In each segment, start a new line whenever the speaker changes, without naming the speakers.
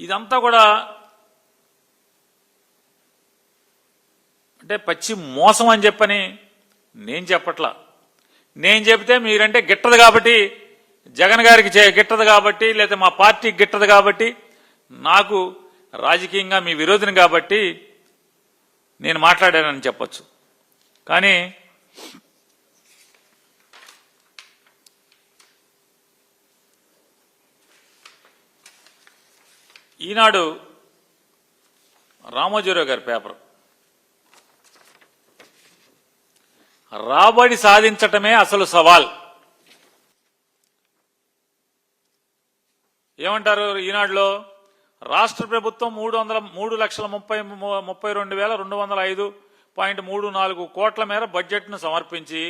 ఇదంతా కూడా అంటే పచ్చి మోసం అని చెప్పని నేను చెప్పట్లా. నేను చెబితే మీరంటే గిట్టదు కాబట్టి, జగన్ గారికి గిట్టదు కాబట్టి, లేదా మా పార్టీకి గిట్టదు కాబట్టి, నాకు రాజకీయంగా మీ విరోధిని కాబట్టి నేను మాట్లాడానని చెప్పొచ్చు. కానీ ఈనాడు రామోజీరావు గారి పేపర్, రాబడి సాధించటమే అసలు సవాల్. ఏమంటారు ఈనాడులో? రాష్ట్ర ప్రభుత్వం 3,32,205.34 కోట్ల మేర బడ్జెట్ను సమర్పించి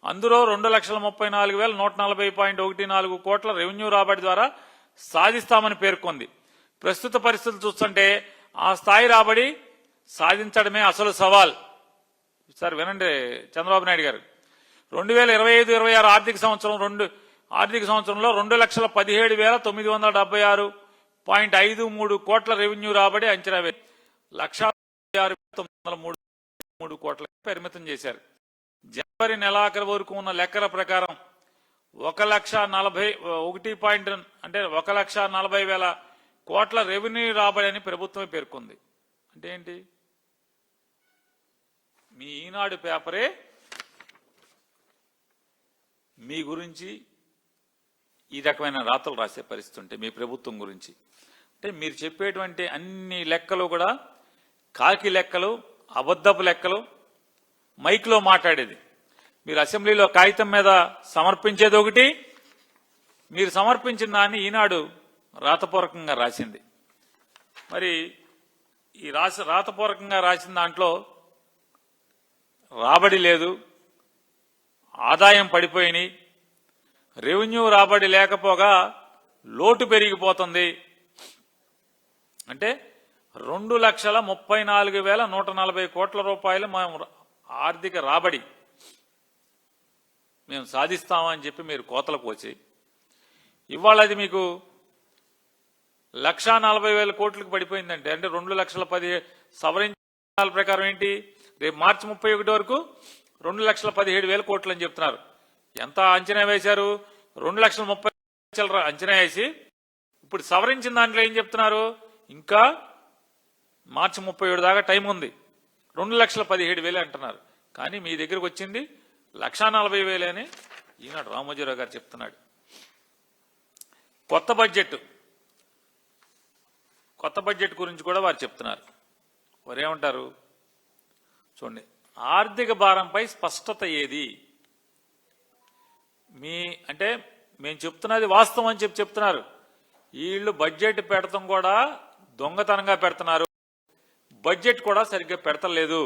అందులో 2,34,140.14 కోట్ల రెవెన్యూ రాబడి ద్వారా సాధిస్తామని పేర్కొంది. ప్రస్తుత పరిస్థితులు చూస్తుంటే ఆ స్థాయి రాబడి సాధించడమే అసలు సవాల్. సార్ వినండి చంద్రబాబు నాయుడు గారు, 2025-26 ఆర్థిక సంవత్సరంలో 2,17,976.53 కోట్ల రెవెన్యూ రాబడి అంచనా వేసి 1,66,903 కోట్లకు పరిమితం చేశారు. జనవరి నెలాఖరు వరకు ఉన్న లెక్కల ప్రకారం 1,40,000 కోట్ల రెవెన్యూ రాబడి అని ప్రభుత్వమే పేర్కొంది. అంటే ఏంటి? మీ ఈనాడు పేపరే మీ గురించి ఈ రకమైన రాతలు రాసే పరిస్థితి ఉంటే మీ ప్రభుత్వం గురించి, అంటే మీరు చెప్పేటువంటి అన్ని లెక్కలు కూడా కాకి లెక్కలు, అబద్ధపు లెక్కలు, మైక్లో మాట్లాడేది. మీరు అసెంబ్లీలో కాగితం మీద సమర్పించేది ఒకటి, మీరు సమర్పించిన దాన్ని ఈనాడు రాతపూర్వకంగా రాసింది. మరి ఈ రాతపూర్వకంగా రాసిన దాంట్లో రాబడి లేదు, ఆదాయం పడిపోయినాయి, రెవెన్యూ రాబడి లేకపోగా లోటు పెరిగిపోతుంది. అంటే 2,34,140 కోట్ల రూపాయలు మేము ఆర్థిక రాబడి మేము సాధిస్తామని చెప్పి మీరు కోతలకు వచ్చి ఇవాళ అది మీకు 1,40,000 కోట్లకు పడిపోయిందంటే, అంటే 2,10,000 సవరించిన ప్రకారం ఏంటి, రేపు మార్చి 31 వరకు 2,17,000 కోట్లు అని చెప్తున్నారు. ఎంత అంచనా వేశారు? 2,30,000 అంచనా వేసి ఇప్పుడు సవరించిన దాంట్లో ఏం చెప్తున్నారు, ఇంకా మార్చి 31 దాకా టైం ఉంది, 2,17,000 అంటున్నారు. కానీ మీ దగ్గరకు వచ్చింది 1,40,000 అని ఈనాడు రామోజీరావు గారు చెప్తున్నాడు. కొత్త బడ్జెట్ గురించి కూడా వారు చెప్తున్నారు. వారు ఏమంటారు చూడండి, ఆర్థిక భారంపై స్పష్టత ఏది? అంటే మేము చెప్తున్నది వాస్తవం అని చెప్తున్నారు. వీళ్ళు బడ్జెట్ పెడతాం కూడా దొంగతనంగా పెడుతున్నారు, బడ్జెట్ కూడా సరిగ్గా పెడతలేదు,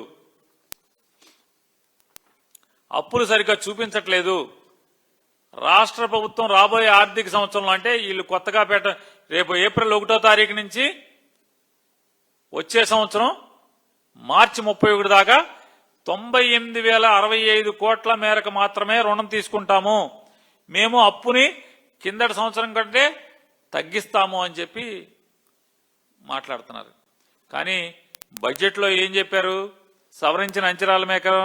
అప్పులు సరిగ్గా చూపించట్లేదు. రాష్ట్ర ప్రభుత్వం రాబోయే ఆర్థిక సంవత్సరంలో, అంటే వీళ్ళు కొత్తగా రేపు ఏప్రిల్ 1వ తారీఖు నుంచి వచ్చే సంవత్సరం మార్చి 31 దాకా 98,065 కోట్ల మేరకు మాత్రమే రుణం తీసుకుంటాము, మేము అప్పుని కిందటి సంవత్సరం కంటే తగ్గిస్తాము అని చెప్పి మాట్లాడుతున్నారు. కానీ బడ్జెట్లో ఏం చెప్పారు? సవరించిన అంచనాల మేరకు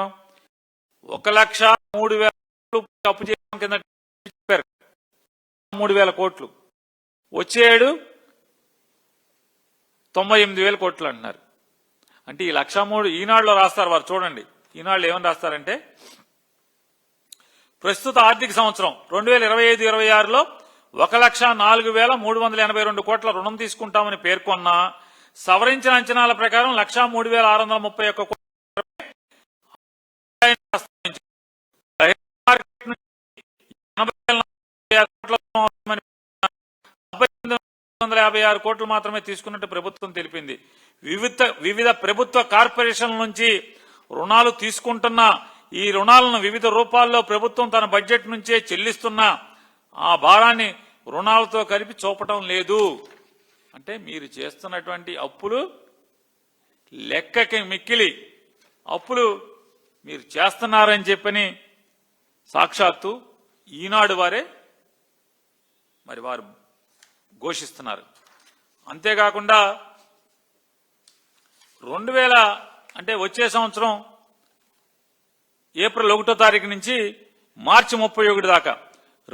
1,03,000 కోట్లు అప్పు చేయడం కింద చెప్పారు. 3,000 కోట్లు వచ్చే ఏడు 98,000 కోట్లు అంటున్నారు. అంటే ఈ 1,03,000 ఈనాడులో రాస్తారు వారు. చూడండి ఈనాడులో ఏమని రాస్తారంటే, ప్రస్తుత ఆర్థిక సంవత్సరం 2025-26లో 1,04,382 కోట్ల రుణం తీసుకుంటామని పేర్కొన్న సవరించిన అంచనాల ప్రకారం 1,03,631 కోట్ల కోట్లు మాత్రమే తీసుకున్నట్టు ప్రభుత్వం తెలిపింది. వివిధ ప్రభుత్వ కార్పొరేషన్ల నుంచి రుణాలు తీసుకుంటున్న ఈ రుణాలను వివిధ రూపాల్లో ప్రభుత్వం తన బడ్జెట్ నుంచే చెల్లిస్తున్న ఆ భారాన్ని రుణాలతో కలిపి చూపటం లేదు. అంటే మీరు చేస్తున్నటువంటి అప్పులు లెక్కకి మిక్కిలి అప్పులు మీరు చేస్తున్నారని చెప్పని సాక్షాత్తు ఈనాడు వారే మరి వారు ఘోషిస్తున్నారు. అంతేకాకుండా 2000 అంటే వచ్చే సంవత్సరం ఏప్రిల్ 1వ తారీఖు నుంచి మార్చి 31 దాకా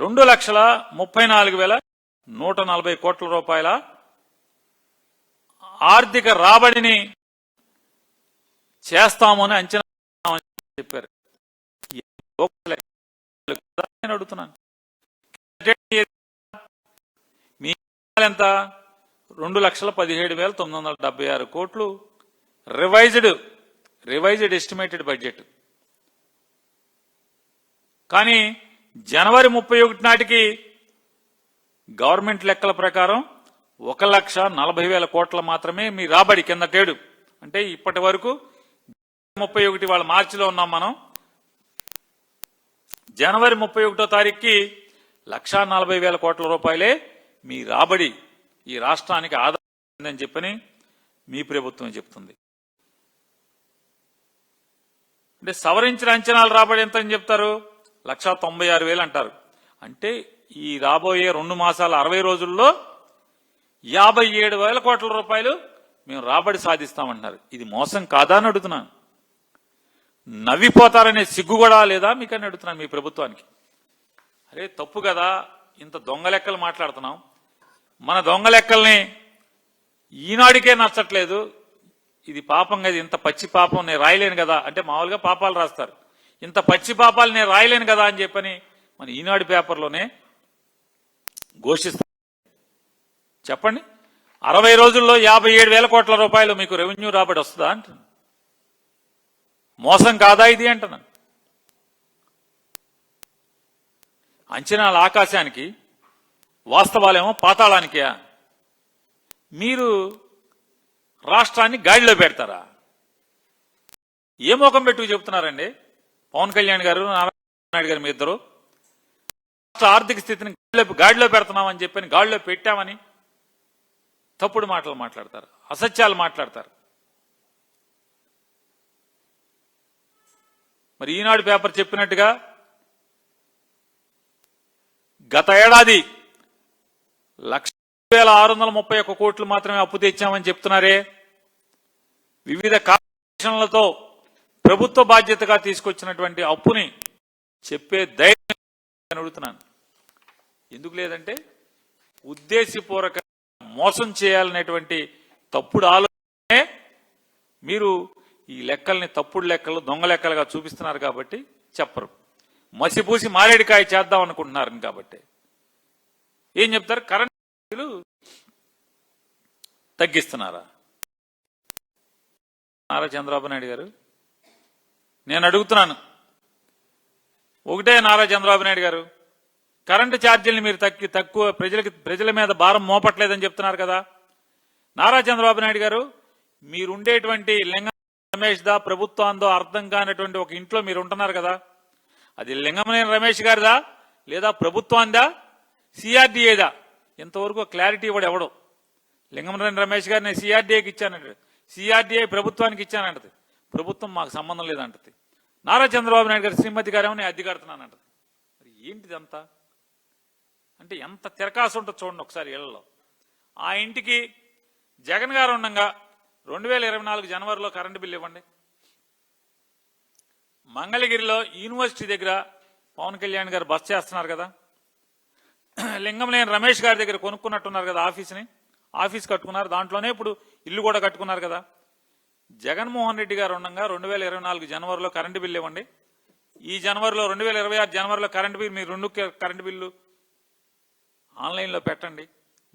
2,34,140 కోట్ల రూపాయల ఆర్థిక రాబడిని చేస్తామని అంచనా చెప్పారు. నేను అడుగుతున్నాను, మీ ఎంత? 2,17,976 కోట్లు రివైజ్డ్ ఎస్టిమేటెడ్ బడ్జెట్. కానీ జనవరి 31 నాటికి గవర్నమెంట్ లెక్కల ప్రకారం 1,40,000 కోట్ల మాత్రమే మీ రాబడి కిందటేడు. అంటే ఇప్పటి వరకు 31 వాళ్ళ మార్చిలో ఉన్నాం మనం. జనవరి 31వ తారీఖుకి 1,40,000 కోట్ల రూపాయలే మీ రాబడి ఈ రాష్ట్రానికి ఆదాయం చెప్పని మీ ప్రభుత్వం చెప్తుంది. అంటే సవరించిన అంచనాలు రాబడి ఎంత అని చెప్తారు? 1,96,000 అంటారు. అంటే ఈ రాబోయే 2 మాసాల 60 రోజుల్లో 57,000 కోట్ల రూపాయలు మేము రాబడి సాధిస్తామంటున్నారు. ఇది మోసం కాదా అని అడుగుతున్నాను. నవ్విపోతారనే సిగ్గు కూడా లేదా మీకని అడుగుతున్నాను మీ ప్రభుత్వానికి. అరే తప్పు కదా, ఇంత దొంగ లెక్కలు మాట్లాడుతున్నాం. మన దొంగ లెక్కల్ని ఈనాడికే నచ్చట్లేదు. ఇది పాపం కదా, ఇంత పచ్చి పాపం నేను రాయలేను కదా. అంటే మామూలుగా పాపాలు రాస్తారు, ఇంత పచ్చి పాపాలు నేను రాయలేను కదా అని చెప్పని మన ఈనాడు పేపర్లోనే ఘోషిస్తారు. చెప్పండి, 60 రోజుల్లో 57,000 కోట్ల రూపాయలు మీకు రెవెన్యూ రాబడి వస్తుందా అంటున్నాను. మోసం కాదా ఇది అంటున్నాను. అంచనాలు ఆకాశానికి, వాస్తవాలేమో పాతాళానికే. మీరు రాష్ట్రాన్ని గాడిలో పెడతారా? ఏ మోకం పెట్టుకు చెబుతున్నారండి పవన్ కళ్యాణ్ గారు, నారాయణ నాయుడు గారు? మీ ఇద్దరు రాష్ట్ర ఆర్థిక స్థితిని గాడిలో పెడుతున్నామని చెప్పని, గాడిలో పెట్టామని తప్పుడు మాటలు మాట్లాడతారు, అసత్యాలు మాట్లాడతారు. మరి ఈనాడు పేపర్ చెప్పినట్టుగా గత ఏడాది 1,631 కోట్లు మాత్రమే అప్పు తెచ్చామని చెప్తున్నారే. వివిధ కార్పొరేషన్లతో ప్రభుత్వ బాధ్యతగా తీసుకొచ్చినటువంటి అప్పుని చెప్పే ధైర్యం అడుగుతున్నాను. ఎందుకు లేదంటే ఉద్దేశపూర్వక మోసం చేయాలనేటువంటి తప్పుడు ఆలోచనే మీరు ఈ లెక్కల్ని తప్పుడు లెక్కలు, దొంగ లెక్కలుగా చూపిస్తున్నారు కాబట్టి చెప్పరు. మసిపూసి మారేడికాయ చేద్దాం అనుకుంటున్నారు కాబట్టి ఏం చెప్తారు? కరెంట్ బిల్లులు తగ్గిస్తున్నారా? నారా చంద్రబాబు నాయుడు గారు, నేను అడుగుతున్నాను ఒకటే. నారా చంద్రబాబు నాయుడు గారు, కరెంటు ఛార్జీలను మీరు తక్కువ ప్రజల మీద భారం మోపట్లేదని చెప్తున్నారు కదా. నారా చంద్రబాబు నాయుడు గారు, మీరుండేటువంటి లింగం రమేష్ దా, ప్రభుత్వందో అర్థం కానటువంటి ఒక ఇంట్లో మీరు ఉంటున్నారు కదా. అది లింగమనేని రమేష్ గారిదా లేదా ప్రభుత్వాందా, సిఆర్డీఏదా? ఇంతవరకు క్లారిటీ కూడా ఎవడో. లింగమనేని రమేష్ గారిని సిఆర్డీఏకి ఇచ్చానంటది, సిఆర్డీఏ ప్రభుత్వానికి ఇచ్చానంటది, ప్రభుత్వం మాకు సంబంధం లేదంటది. నారా చంద్రబాబు నాయుడు గారు శ్రీమతి గారేమో నేను అద్దె కడుతున్నానంటది. మరి ఏంటిదంతా? అంటే ఎంత తిరకాసు ఉంటుందో చూడండి ఒకసారి ఇళ్లలో. ఆ ఇంటికి జగన్ గారు ఉండగా 2024 జనవరిలో కరెంటు బిల్లు ఇవ్వండి. మంగళగిరిలో యూనివర్సిటీ దగ్గర పవన్ కళ్యాణ్ గారు బస్ చేస్తున్నారు కదా. లింగంలేని రమేష్ గారి దగ్గర కొనుక్కున్నట్టున్నారు కదా ఆఫీస్ కట్టుకున్నారు, దాంట్లోనే ఇప్పుడు ఇల్లు కూడా కట్టుకున్నారు కదా. జగన్మోహన్ రెడ్డి గారు ఉండగా 2024 జనవరిలో కరెంటు బిల్లు ఇవ్వండి. ఈ జనవరిలో 2026 జనవరిలో కరెంటు బిల్లు, మీరు 2 కరెంటు బిల్లు ఆన్లైన్లో పెట్టండి,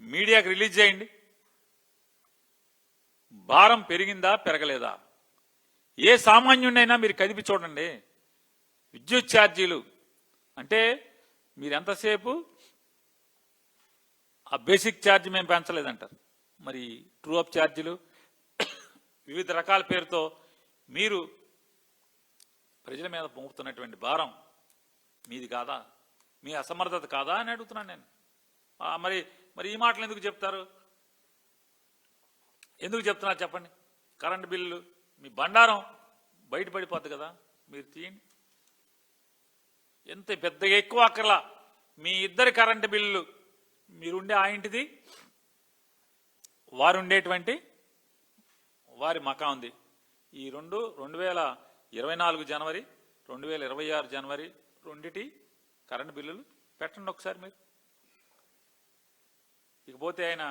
మీడియాకి రిలీజ్ చేయండి. భారం పెరిగిందా పెరగలేదా? ఏ సామాన్యుడైనా మీరు కదిపి చూడండి. విద్యుత్ ఛార్జీలు అంటే మీరు ఎంతసేపు ఆ బేసిక్ ఛార్జ్ మేము పెంచలేదంటారు. మరి ట్రూ అప్ ఛార్జీలు వివిధ రకాల పేరుతో మీరు ప్రజల మీద మోపుతున్నటువంటి భారం మీది కాదా? మీ అసమర్థత కాదా అని అడుగుతున్నాను నేను. మరి ఈ మాటలు ఎందుకు చెప్తారు? ఎందుకు చెప్తున్నారు చెప్పండి. కరెంటు బిల్లు మీ బండారం బయటపడిపోద్ది కదా, మీరు తీయండి. ఎంత పెద్దగా ఎక్కువ అక్కర్లా. మీ ఇద్దరి కరెంటు బిల్లు, మీరుండే ఆ ఇంటిది వారు ఉండేటువంటి వారి మకా ఉంది. ఈ 2024 జనవరి 2026 జనవరి రెండిటి కరెంటు బిల్లులు పెట్టండి ఒకసారి మీరు. ఇకపోతే ఆయన